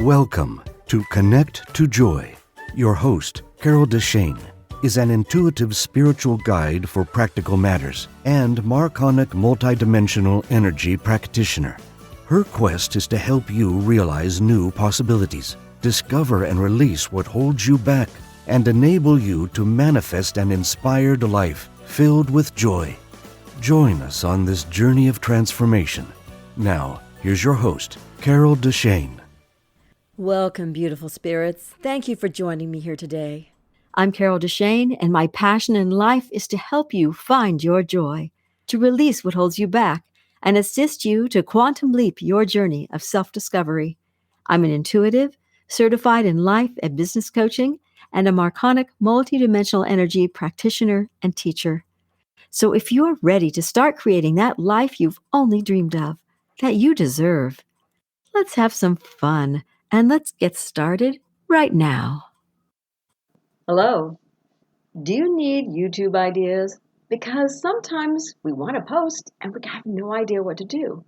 Welcome to Connect to Joy. Your host, Carol DeChaine, is an intuitive spiritual guide for practical matters and Marconic multidimensional energy practitioner. Her quest is to help you realize new possibilities, discover and release what holds you back, and enable you to manifest an inspired life filled with joy. Join us on this journey of transformation. Now, here's your host, Carol DeChaine. Welcome, beautiful spirits. Thank you for joining me here today. I'm Carol DeChaine, and my passion in life is to help you find your joy, to release what holds you back, and assist you to quantum leap your journey of self-discovery. I'm an intuitive, certified in life and business coaching, and a Marconic multidimensional energy practitioner and teacher. So if you're ready to start creating that life you've only dreamed of, that you deserve, let's have some fun. And let's get started right now. Hello. Do you need YouTube ideas? Because sometimes we want to post and we have no idea what to do.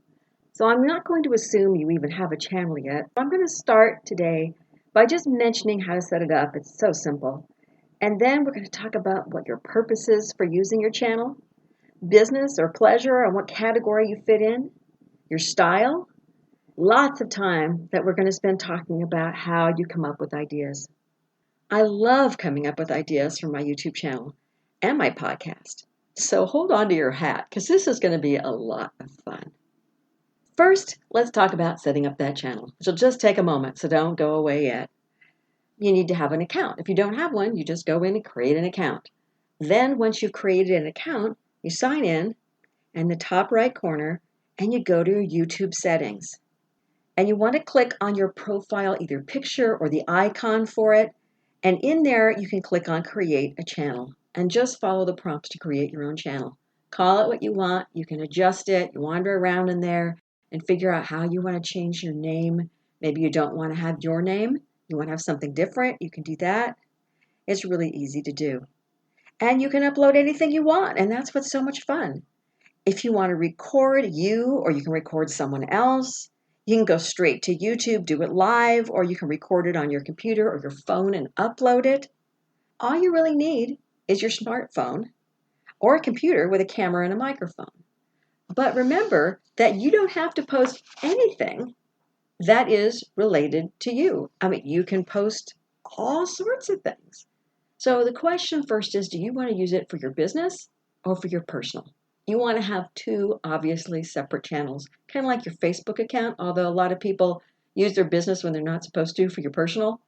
So I'm not going to assume you even have a channel yet. I'm going to start today by just mentioning how to set it up. It's so simple. And then we're going to talk about what your purpose is for using your channel, business or pleasure, and what category you fit in, your style. Lots of time that we're going to spend talking about how you come up with ideas. I love coming up with ideas for my YouTube channel and my podcast. So hold on to your hat because this is going to be a lot of fun. First, let's talk about setting up that channel. It'll just take a moment, so don't go away yet. You need to have an account. If you don't have one, you just go in and create an account. Then once you've created an account, you sign in the top right corner, and you go to your YouTube settings. And you want to click on your profile, either picture or the icon for it. And in there, you can click on Create a Channel and just follow the prompts to create your own channel. Call it what you want. You can adjust it. You wander around in there and figure out how you want to change your name. Maybe you don't want to have your name. You want to have something different. You can do that. It's really easy to do. And you can upload anything you want. And that's what's so much fun. If you want to record you, or you can record someone else, you can go straight to YouTube, do it live, or you can record it on your computer or your phone and upload it. All you really need is your smartphone or a computer with a camera and a microphone. But remember that you don't have to post anything that is related to you. I mean, you can post all sorts of things. So the question first is, do you want to use it for your business or for your personal? You want to have two obviously separate channels, kind of like your Facebook account, although a lot of people use their business when they're not supposed to for your personal.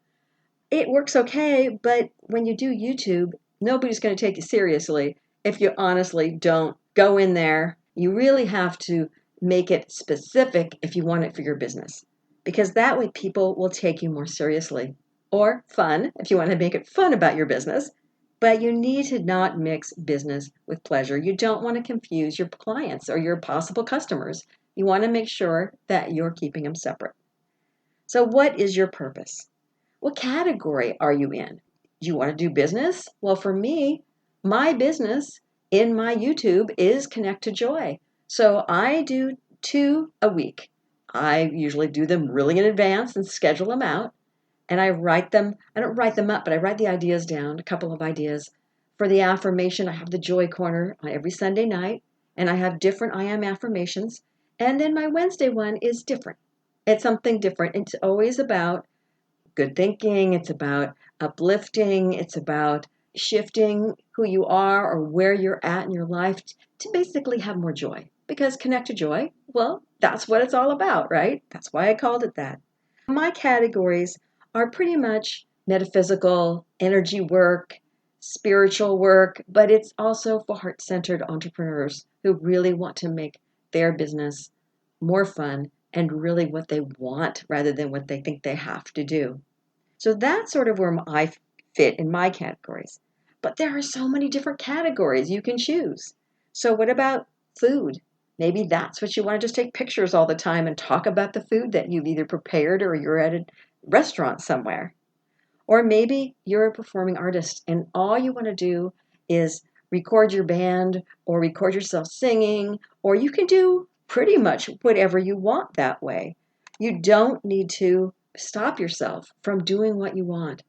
It works okay, but when you do YouTube, nobody's going to take you seriously if you honestly don't go in there. You really have to make it specific if you want it for your business, because that way people will take you more seriously. Or fun, if you want to make it fun about your business. But you need to not mix business with pleasure. You don't want to confuse your clients or your possible customers. You want to make sure that you're keeping them separate. So what is your purpose? What category are you in? Do you want to do business? Well, for me, my business in my YouTube is Connect to Joy. So I do 2 a week. I usually do them really in advance and schedule them out. And I don't write them up, but I write the ideas down, a couple of ideas. For the affirmation, I have the Joy Corner every Sunday night, and I have different I am affirmations. And then my Wednesday one is different. It's something different. It's always about good thinking. It's about uplifting. It's about shifting who you are or where you're at in your life to basically have more joy. Because Connect to Joy, well, that's what it's all about, right? That's why I called it that. My categories are pretty much metaphysical, energy work, spiritual work, but it's also for heart-centered entrepreneurs who really want to make their business more fun and really what they want rather than what they think they have to do. So that's sort of where I fit in my categories. But there are so many different categories you can choose. So what about food? Maybe that's what you want to just take pictures all the time and talk about the food that you've either prepared or you're at a restaurant somewhere. Or maybe you're a performing artist and all you want to do is record your band or record yourself singing, or you can do pretty much whatever you want that way. You don't need to stop yourself from doing what you want.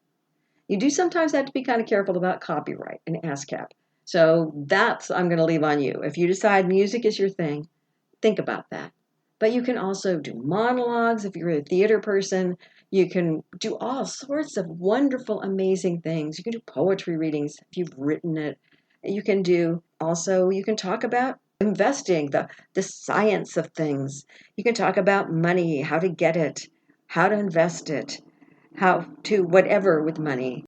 You do sometimes have to be kind of careful about copyright and ASCAP. So that's I'm going to leave on you. If you decide music is your thing, think about that. But you can also do monologues if you're a theater person. You can do all sorts of wonderful, amazing things. You can do poetry readings if you've written it. You can talk about investing, the science of things. You can talk about money, how to get it, how to invest it, how to whatever with money.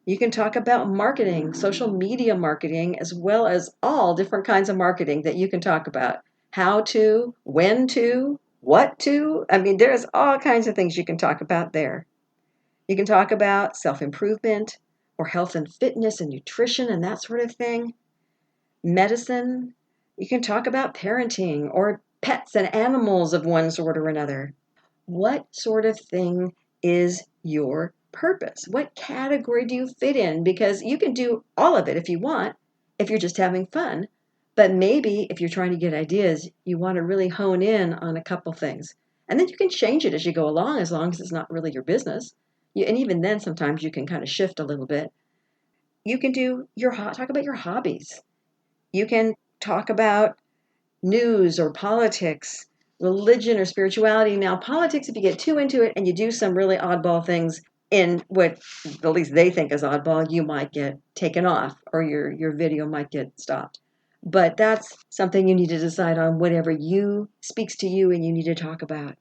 You can talk about marketing, social media marketing, as well as all different kinds of marketing that you can talk about. How to, when to, what to. I mean, there's all kinds of things you can talk about there. You can talk about self-improvement or health and fitness and nutrition and that sort of thing. Medicine. You can talk about parenting or pets and animals of one sort or another. What sort of thing is your purpose? What category do you fit in? Because you can do all of it if you want, if you're just having fun. But maybe if you're trying to get ideas, you want to really hone in on a couple things. And then you can change it as you go along, as long as it's not really your business. And even then, sometimes you can kind of shift a little bit. You can talk about your hobbies. You can talk about news or politics, religion or spirituality. Now, politics, if you get too into it and you do some really oddball things in what at least they think is oddball, you might get taken off or your video might get stopped. But that's something you need to decide on, whatever you speaks to you and you need to talk about.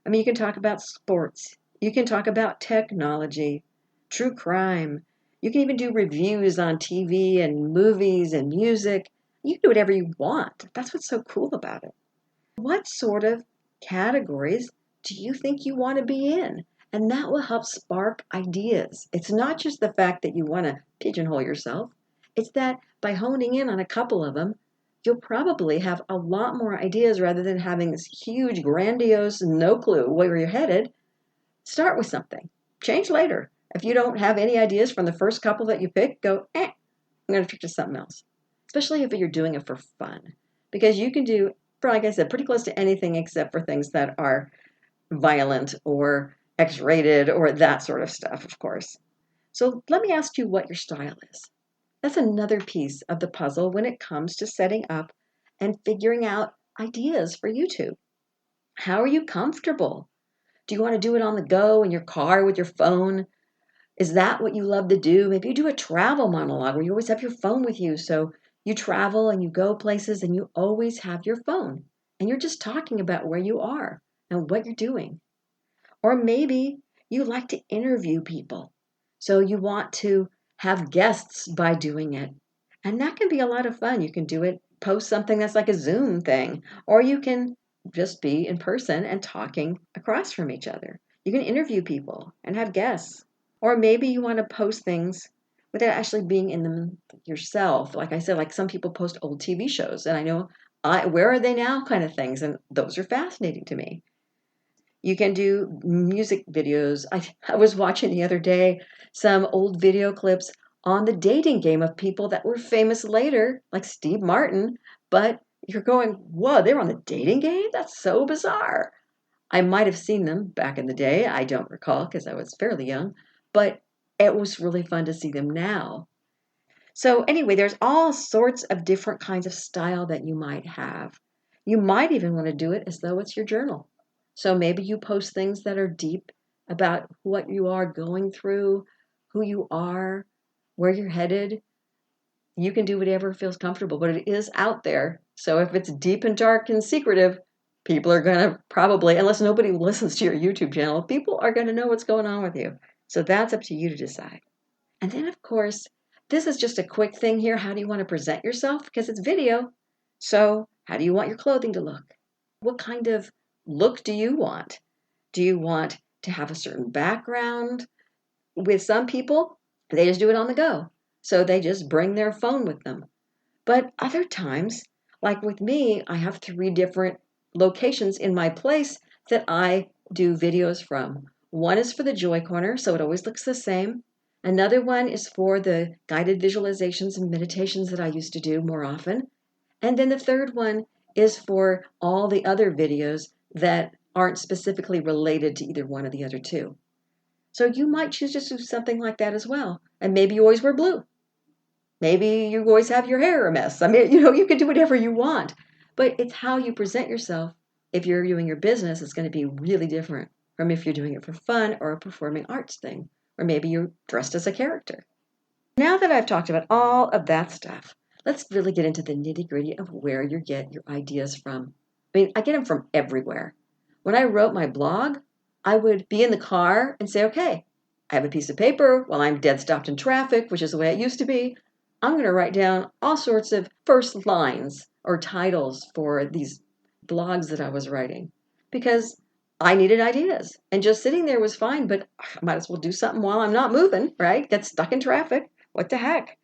I mean, you can talk about sports. You can talk about technology, true crime. You can even do reviews on TV and movies and music. You can do whatever you want. That's what's so cool about it. What sort of categories do you think you want to be in? And that will help spark ideas. It's not just the fact that you want to pigeonhole yourself. It's that by honing in on a couple of them, you'll probably have a lot more ideas rather than having this huge, grandiose, no clue where you're headed. Start with something. Change later. If you don't have any ideas from the first couple that you pick, go, I'm going to pick to something else. Especially if you're doing it for fun. Because you can do, like I said, pretty close to anything except for things that are violent or X-rated or that sort of stuff, of course. So let me ask you what your style is. That's another piece of the puzzle when it comes to setting up and figuring out ideas for YouTube. How are you comfortable? Do you want to do it on the go in your car with your phone? Is that what you love to do? Maybe you do a travel monologue where you always have your phone with you. So you travel and you go places and you always have your phone and you're just talking about where you are and what you're doing. Or maybe you like to interview people. So you want to have guests by doing it. And that can be a lot of fun. You can do it, post something that's like a Zoom thing, or you can just be in person and talking across from each other. You can interview people and have guests. Or maybe you want to post things without actually being in them yourself. Like I said, like some people post old TV shows, and I know where are they now kind of things, and those are fascinating to me. You can do music videos. I was watching the other day some old video clips on the dating game of people that were famous later, like Steve Martin, but you're going, whoa, they're on the dating game? That's so bizarre. I might have seen them back in the day. I don't recall because I was fairly young, but it was really fun to see them now. So anyway, there's all sorts of different kinds of style that you might have. You might even want to do it as though it's your journal. So maybe you post things that are deep about what you are going through, who you are, where you're headed. You can do whatever feels comfortable, but it is out there. So if it's deep and dark and secretive, people are going to probably, unless nobody listens to your YouTube channel, people are going to know what's going on with you. So that's up to you to decide. And then, of course, this is just a quick thing here. How do you want to present yourself? Because it's video. So how do you want your clothing to look? What kind of look do you want? Do you want to have a certain background? With some people, they just do it on the go. So they just bring their phone with them. But other times, like with me, I have 3 different locations in my place that I do videos from. One is for the Joy Corner, so it always looks the same. Another one is for the guided visualizations and meditations that I used to do more often. And then the third one is for all the other videos that aren't specifically related to either one of the other two. So you might choose to do something like that as well. And maybe you always wear blue. Maybe you always have your hair a mess. I mean, you can do whatever you want, but it's how you present yourself. If you're doing your business, it's going to be really different from if you're doing it for fun or a performing arts thing, or maybe you're dressed as a character. Now that I've talked about all of that stuff, let's really get into the nitty-gritty of where you get your ideas from. I mean, I get them from everywhere. When I wrote my blog, I would be in the car and say, okay, I have a piece of paper while I'm dead stopped in traffic, which is the way it used to be. I'm going to write down all sorts of first lines or titles for these blogs that I was writing because I needed ideas. And just sitting there was fine, but I might as well do something while I'm not moving, right? Get stuck in traffic. What the heck?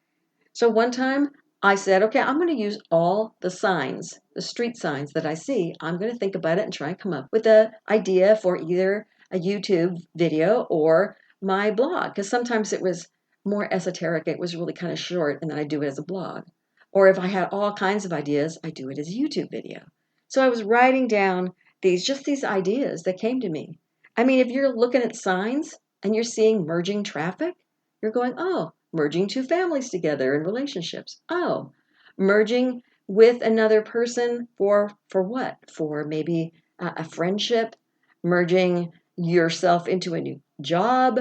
So one time I said, okay, I'm going to use all the signs, the street signs that I see. I'm going to think about it and try and come up with an idea for either a YouTube video or my blog. Because sometimes it was more esoteric. It was really kind of short, and then I do it as a blog. Or if I had all kinds of ideas, I do it as a YouTube video. So I was writing down these ideas that came to me. I mean, if you're looking at signs and you're seeing merging traffic, you're going, oh, merging two families together in relationships. Oh, merging with another person for what? For maybe a friendship, merging yourself into a new job,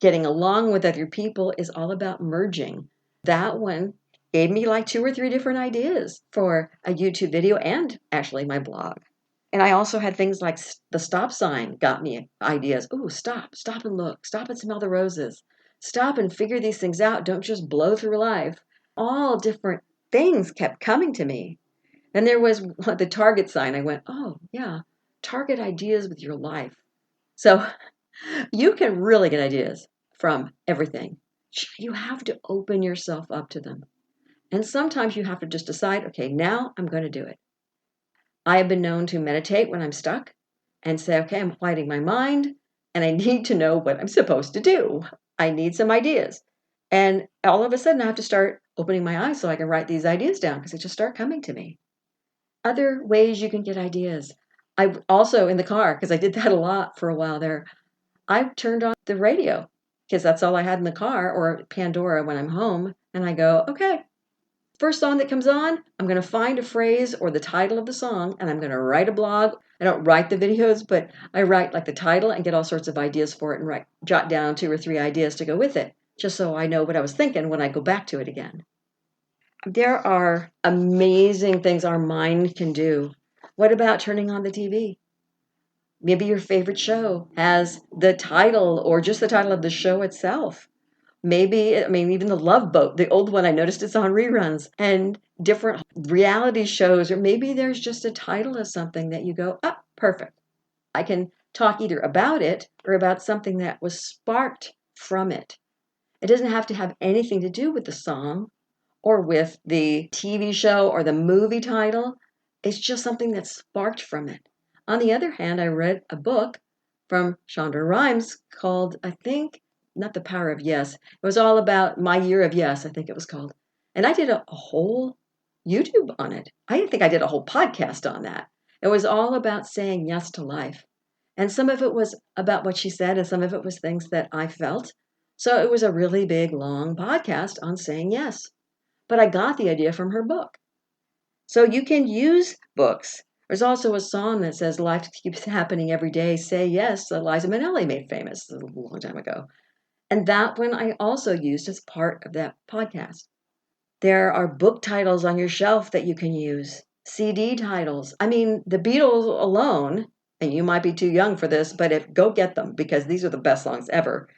getting along with other people is all about merging. That one gave me like 2 or 3 different ideas for a YouTube video and actually my blog. And I also had things like the stop sign got me ideas. Ooh, stop and look, stop and smell the roses. Stop and figure these things out. Don't just blow through life. All different things kept coming to me. Then there was the target sign. I went, oh, yeah, target ideas with your life. So you can really get ideas from everything. You have to open yourself up to them. And sometimes you have to just decide, okay, now I'm going to do it. I have been known to meditate when I'm stuck and say, okay, I'm quieting my mind and I need to know what I'm supposed to do. I need some ideas. And all of a sudden I have to start opening my eyes so I can write these ideas down because they just start coming to me. Other ways you can get ideas. I also in the car, because I did that a lot for a while there, I turned on the radio because that's all I had in the car or Pandora when I'm home. And I go, okay, first song that comes on, I'm going to find a phrase or the title of the song and I'm going to write a blog. I don't write the videos, but I write like the title and get all sorts of ideas for it and jot down 2 or 3 ideas to go with it, just so I know what I was thinking when I go back to it again. There are amazing things our mind can do. What about turning on the TV? Maybe your favorite show has the title or just the title of the show itself. Maybe, I mean, even the Love Boat, the old one, I noticed it's on reruns and different reality shows, or maybe there's just a title of something that you go, ah, perfect. I can talk either about it or about something that was sparked from it. It doesn't have to have anything to do with the song or with the TV show or the movie title. It's just something that sparked from it. On the other hand, I read a book from Shonda Rhimes called, I think, not The Power of Yes. It was all about my year of yes, I think it was called. And I did a whole YouTube on it. I think I did a whole podcast on that. It was all about saying yes to life. And some of it was about what she said, and some of it was things that I felt. So it was a really big, long podcast on saying yes. But I got the idea from her book. So you can use books. There's also a song that says, life keeps happening every day. Say yes, that Liza Minnelli made famous a long time ago. And that one I also used as part of that podcast. There are book titles on your shelf that you can use, CD titles. I mean, the Beatles alone, and you might be too young for this, but go get them because these are the best songs ever.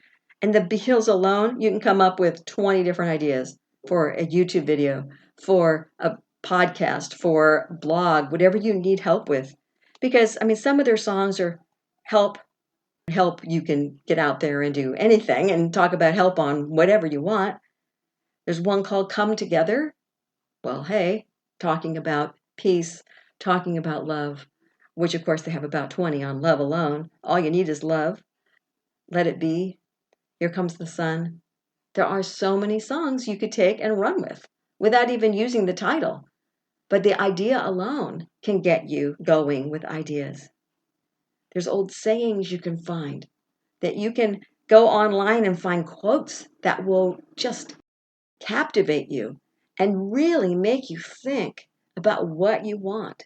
And the Beatles alone, you can come up with 20 different ideas for a YouTube video, for a podcast, for a blog, whatever you need help with. Because, I mean, some of their songs are help you can get out there and do anything and talk about help on whatever you want. There's one called Come Together. Well, hey, talking about peace, talking about love, which of course they have about 20 on love alone. All you need is love. Let It Be. Here Comes the Sun. There are so many songs you could take and run with without even using the title. But the idea alone can get you going with ideas. There's old sayings you can find, that you can go online and find quotes that will just captivate you and really make you think about what you want.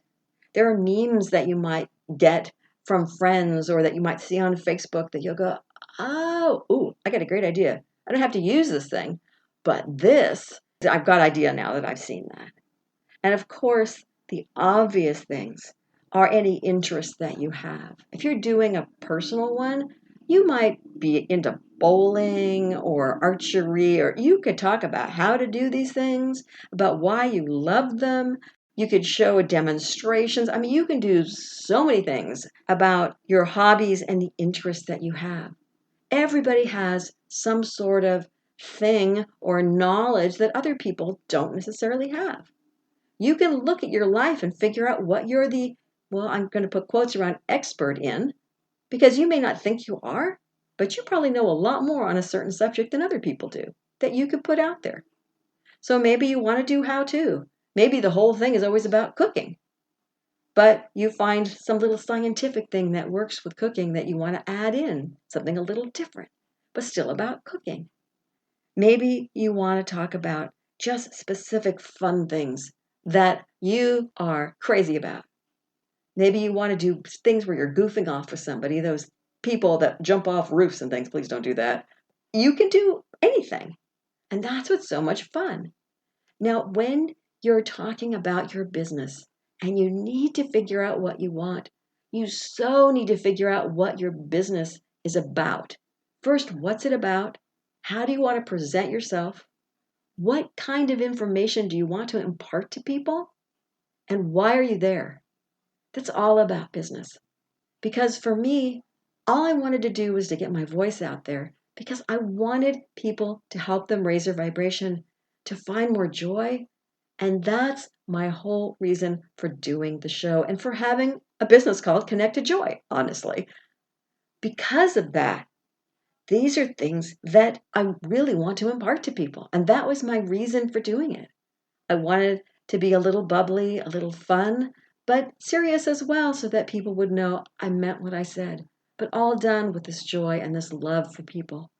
There are memes that you might get from friends or that you might see on Facebook that you'll go, oh, ooh, I got a great idea. I don't have to use this thing, but this, I've got idea now that I've seen that. And of course, the obvious things are any interests that you have. If you're doing a personal one, you might be into bowling or archery, or you could talk about how to do these things, about why you love them. You could show demonstrations. I mean, you can do so many things about your hobbies and the interests that you have. Everybody has some sort of thing or knowledge that other people don't necessarily have. You can look at your life and figure out what you're I'm going to put quotes around expert in, because you may not think you are, but you probably know a lot more on a certain subject than other people do that you could put out there. So maybe you want to do how to. Maybe the whole thing is always about cooking, but you find some little scientific thing that works with cooking that you want to add in, something a little different, but still about cooking. Maybe you want to talk about just specific fun things that you are crazy about. Maybe you want to do things where you're goofing off with somebody, those people that jump off roofs and things. Please don't do that. You can do anything. And that's what's so much fun. Now, when you're talking about your business and you need to figure out what you want, you so need to figure out what your business is about. First, what's it about? How do you want to present yourself? What kind of information do you want to impart to people? And why are you there? That's all about business. Because for me, all I wanted to do was to get my voice out there because I wanted people to help them raise their vibration, to find more joy. And that's my whole reason for doing the show and for having a business called Connect to Joy, honestly. Because of that, these are things that I really want to impart to people. And that was my reason for doing it. I wanted to be a little bubbly, a little fun, but serious as well, so that people would know I meant what I said, but all done with this joy and this love for people.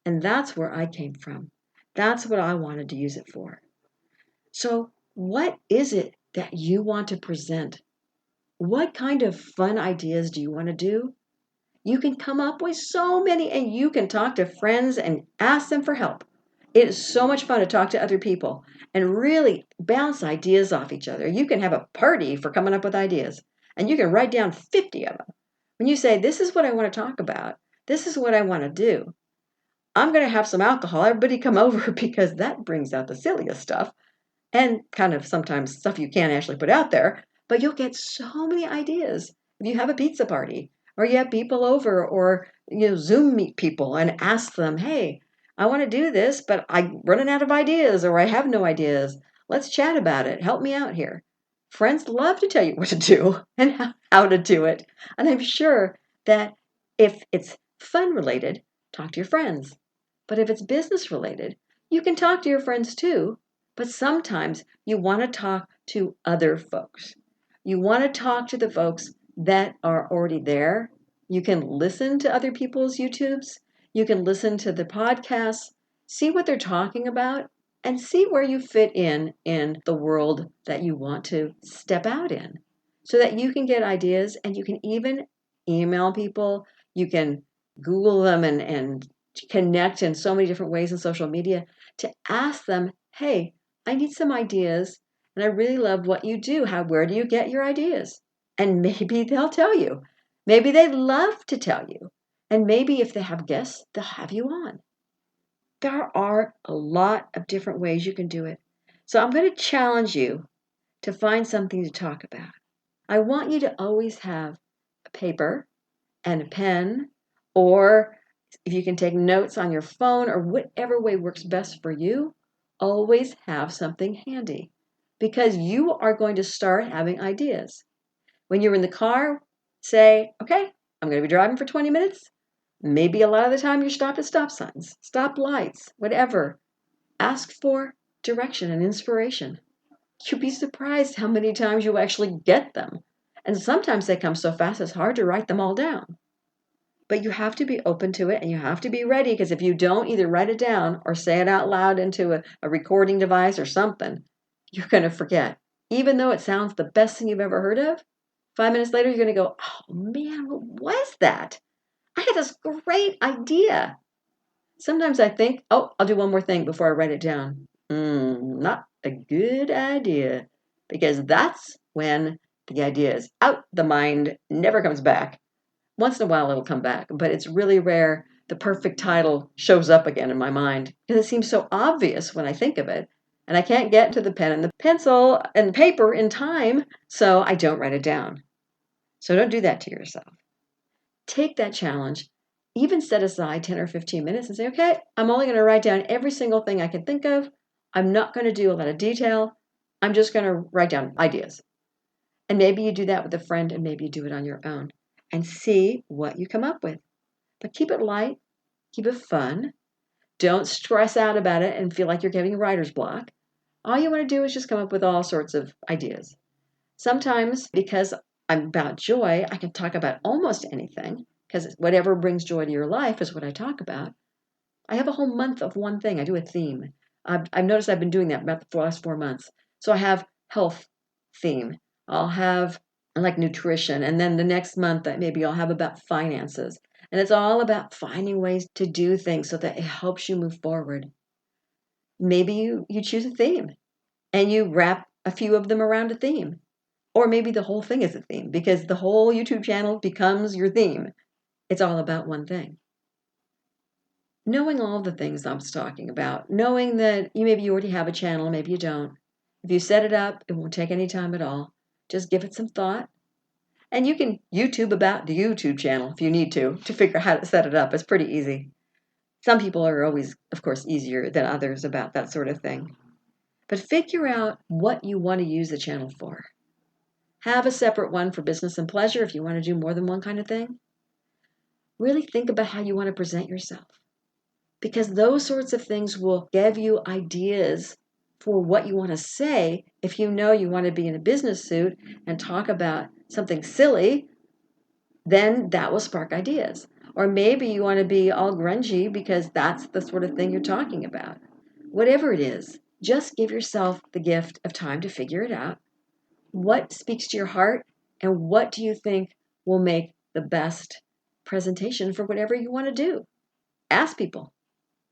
And that's where I came from. That's what I wanted to use it for. So, what is it that you want to present? What kind of fun ideas do you want to do? You can come up with so many, and you can talk to friends and ask them for help. It is so much fun to talk to other people and really bounce ideas off each other. You can have a party for coming up with ideas, and you can write down 50 of them. When you say, this is what I want to talk about, this is what I want to do, I'm going to have some alcohol. Everybody come over, because that brings out the silliest stuff and kind of sometimes stuff you can't actually put out there, but you'll get so many ideas. If you have a pizza party or you have people over, or Zoom meet people and ask them, hey, I want to do this, but I'm running out of ideas, or I have no ideas. Let's chat about it. Help me out here. Friends love to tell you what to do and how to do it. And I'm sure that if it's fun related, talk to your friends. But if it's business related, you can talk to your friends too. But sometimes you want to talk to other folks. You want to talk to the folks that are already there. You can listen to other people's YouTubes. You can listen to the podcasts, see what they're talking about, and see where you fit in the world that you want to step out in, so that you can get ideas, and you can even email people. You can Google them and connect in so many different ways in social media to ask them, hey, I need some ideas, and I really love what you do. Where do you get your ideas? And maybe they'll tell you. Maybe they'd love to tell you. And maybe if they have guests, they'll have you on. There are a lot of different ways you can do it. So I'm going to challenge you to find something to talk about. I want you to always have a paper and a pen, or if you can take notes on your phone, or whatever way works best for you, always have something handy, because you are going to start having ideas. When you're in the car, say, okay, I'm going to be driving for 20 minutes. Maybe a lot of the time you're stopped at stop signs, stop lights, whatever. Ask for direction and inspiration. You'd be surprised how many times you actually get them. And sometimes they come so fast it's hard to write them all down. But you have to be open to it and you have to be ready, because if you don't either write it down or say it out loud into a recording device or something, you're going to forget. Even though it sounds the best thing you've ever heard of, 5 minutes later, you're going to go, oh man, what was that? I had this great idea. Sometimes I think, oh, I'll do one more thing before I write it down. Not a good idea, because that's when the idea is out the mind, never comes back. Once in a while it'll come back, but it's really rare the perfect title shows up again in my mind, because it seems so obvious when I think of it, and I can't get to the pen and the pencil and paper in time, so I don't write it down. So don't do that to yourself. Take that challenge, even set aside 10 or 15 minutes and say, okay, I'm only going to write down every single thing I can think of. I'm not going to do a lot of detail. I'm just going to write down ideas. And maybe you do that with a friend, and maybe you do it on your own and see what you come up with. But keep it light, keep it fun. Don't stress out about it and feel like you're getting writer's block. All you want to do is just come up with all sorts of ideas. Sometimes, because I'm about joy, I can talk about almost anything, because whatever brings joy to your life is what I talk about. I have a whole month of one thing. I do a theme. I've noticed I've been doing that about the last 4 months. So I have health theme. I'll have like nutrition. And then the next month, maybe I'll have about finances. And it's all about finding ways to do things so that it helps you move forward. Maybe you choose a theme and you wrap a few of them around a theme. Or maybe the whole thing is a theme, because the whole YouTube channel becomes your theme. It's all about one thing. Knowing all the things I was talking about, knowing that maybe you already have a channel, maybe you don't. If you set it up, it won't take any time at all. Just give it some thought. And you can YouTube about the YouTube channel if you need to figure out how to set it up. It's pretty easy. Some people are always, of course, easier than others about that sort of thing. But figure out what you want to use the channel for. Have a separate one for business and pleasure if you want to do more than one kind of thing. Really think about how you want to present yourself, because those sorts of things will give you ideas for what you want to say. If you know you want to be in a business suit and talk about something silly, then that will spark ideas. Or maybe you want to be all grungy because that's the sort of thing you're talking about. Whatever it is, just give yourself the gift of time to figure it out. What speaks to your heart, and what do you think will make the best presentation for whatever you want to do? Ask people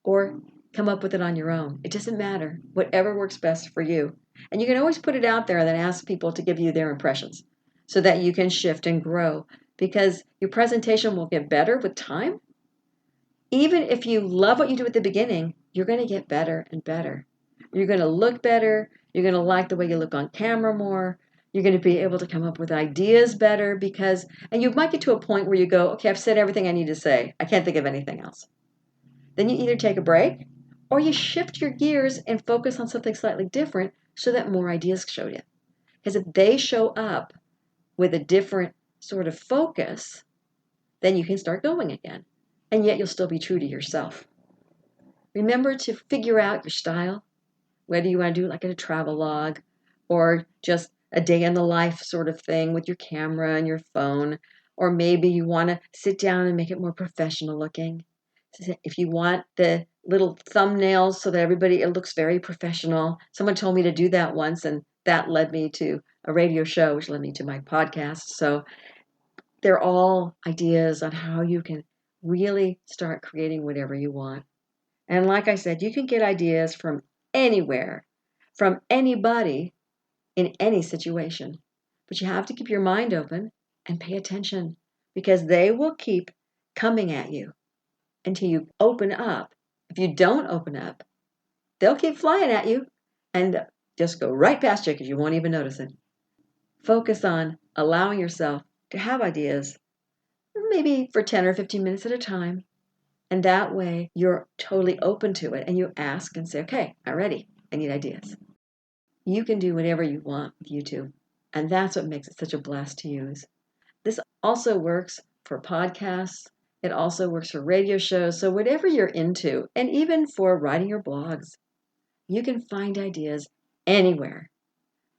or come up with it on your own. It doesn't matter. Whatever works best for you. And you can always put it out there and then ask people to give you their impressions so that you can shift and grow, because your presentation will get better with time. Even if you love what you do at the beginning, you're going to get better and better. You're going to look better. You're going to like the way you look on camera more. You're going to be able to come up with ideas better, and you might get to a point where you go, okay, I've said everything I need to say. I can't think of anything else. Then you either take a break or you shift your gears and focus on something slightly different so that more ideas show you. Because if they show up with a different sort of focus, then you can start going again. And yet you'll still be true to yourself. Remember to figure out your style, whether you want to do like a travel log or just a day in the life sort of thing with your camera and your phone, or maybe you want to sit down and make it more professional looking. If you want the little thumbnails so that it looks very professional. Someone told me to do that once, and that led me to a radio show, which led me to my podcast. So they're all ideas on how you can really start creating whatever you want. And like I said, you can get ideas from anywhere, from anybody, in any situation. But you have to keep your mind open and pay attention, because they will keep coming at you until you open up. If you don't open up, they'll keep flying at you and just go right past you because you won't even notice it. Focus on allowing yourself to have ideas, maybe for 10 or 15 minutes at a time. And that way you're totally open to it, and you ask and say, okay, I'm ready. I need ideas. You can do whatever you want with YouTube. And that's what makes it such a blast to use. This also works for podcasts. It also works for radio shows. So whatever you're into, and even for writing your blogs, you can find ideas anywhere,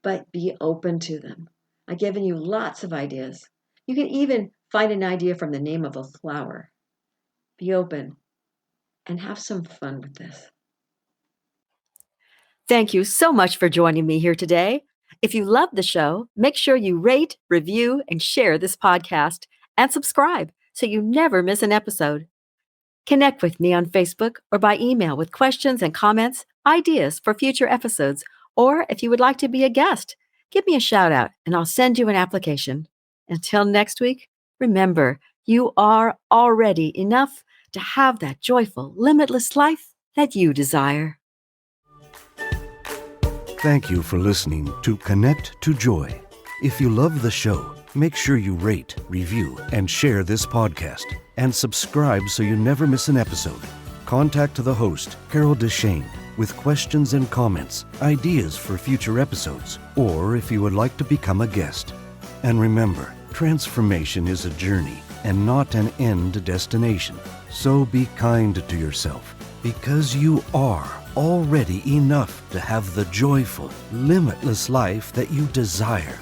but be open to them. I've given you lots of ideas. You can even find an idea from the name of a flower. Be open and have some fun with this. Thank you so much for joining me here today. If you love the show, make sure you rate, review, and share this podcast and subscribe so you never miss an episode. Connect with me on Facebook or by email with questions and comments, ideas for future episodes, or if you would like to be a guest, give me a shout out and I'll send you an application. Until next week, remember, you are already enough to have that joyful, limitless life that you desire. Thank you for listening to Connect to Joy. If you love the show, make sure you rate, review, and share this podcast. And subscribe so you never miss an episode. Contact the host, Carol DeChaine, with questions and comments, ideas for future episodes, or if you would like to become a guest. And remember, transformation is a journey and not an end destination. So be kind to yourself, because you are already enough to have the joyful, limitless life that you desire.